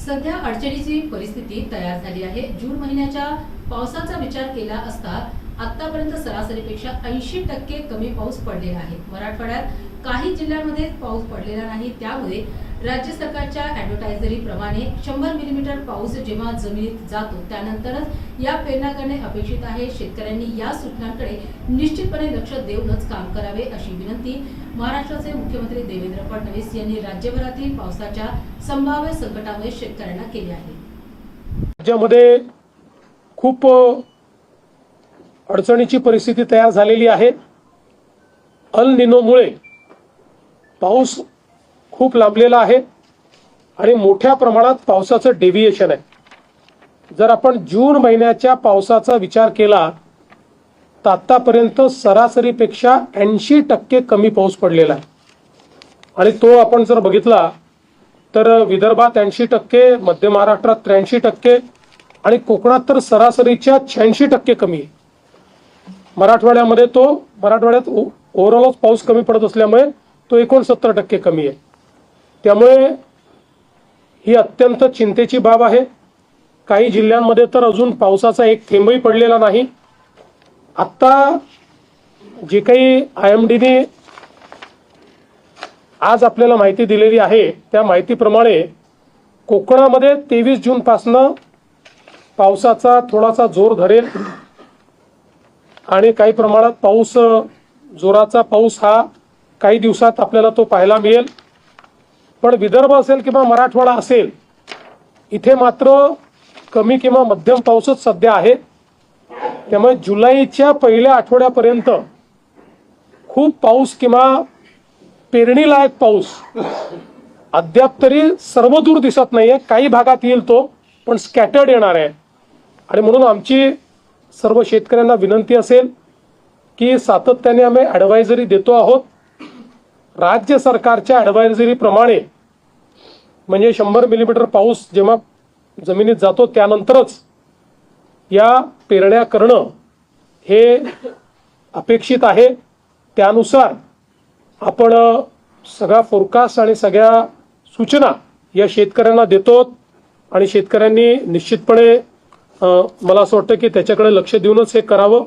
सध्या अडचणीची परिस्थिती तयार झाली आहे। जून महिन्याच्या पावसाचा विचार केला असता आतापर्यंत सरासरीपेक्षा 80% कमी पाऊस पडलेला आहे। मराठवाड्यात काही जिल्ह्यांमध्ये पाऊस पडलेला नाही, त्यामुळे राज्य सरकारच्या ॲडव्हर्टायझरी प्रमाणे 100 मिलीमीटर पाऊस जेव्हा जमिनीत जातो त्यानंतरच या पेरण्या करणे अपेक्षित आहे। शेतकऱ्यांनी या सूचनांकडे निश्चितपणे लक्ष देऊनच काम करावे अशी विनंती महाराष्ट्राचे मुख्यमंत्री देवेंद्र फडणवीस यांनी राज्यभरातील पावसाच्या संभाव्य संकटामुळे शेतकऱ्यांना केली आहे। राज्यामध्ये खूप अडचणीची परिस्थिती तयार झालेली आहे। अल निनोमुळे पाऊस खूप लांबलेला आहे आणि मोठ्या प्रमाणात पावसाचं डेव्हिएशन आहे। जर आपण जून महिन्याच्या पावसाचा विचार केला तर आतापर्यंत सरासरीपेक्षा 80% कमी पाऊस पडलेला आहे आणि तो आपण जर बघितला तर विदर्भात 80%, मध्य महाराष्ट्रात 83% आणि कोकणात तर सरासरीच्या 86% कमी आहे। मराठवाड्यात ओव्हरऑलच पाऊस कमी पडत असल्यामुळे तो 69% कमी आहे। त्यामुळे ही अत्यंत चिंतेची बाब आहे। काही जिल्ह्यांमध्ये तर अजून पावसाचा एक थेंबही पडलेला नाही। आता जे काही IMDने आज आपल्याला माहिती दिलेली आहे त्या माहितीप्रमाणे कोकणामध्ये 23 जून पासून पावसाचा थोडासा जोर धरेल आणि काही प्रमाणात पाऊस, जोराचा पाऊस हा काही दिवसात आपल्याला तो पाहायला मिळेल। पण विदर्भ असेल किंवा मराठवाडा असेल इथे मात्र कमी किंवा मध्यम पाऊसच सध्या आहे। त्यामुळे जुलैच्या पहिल्या आठवड्यापर्यंत खूप पाऊस किंवा पेरणीलायक पाऊस अद्याप तरी सर्वदूर दिसत नाहीये। काही भागात येईल तो, पण स्कॅटर्ड येणार आहे आणि म्हणून आमची सर्व शेतकऱ्यांना विनंती असेल की सातत्याने आम्ही ॲडव्हायझरी देतो आहोत। राज्य सरकारच्या ॲडव्हायझरी प्रमाणे म्हणजे 100 मिलीमीटर पाऊस जेव्हा जमिनीत जातो त्यानंतरच या पेरण्या करणं हे अपेक्षित आहे। त्यानुसार आपण सगळा फोरकास्ट आणि सगळ्या सूचना या शेतकऱ्यांना देतो आणि शेतकऱ्यांनी निश्चितपणे मला असं वाटतं की त्याच्याकडे लक्ष देऊनच हे करावं।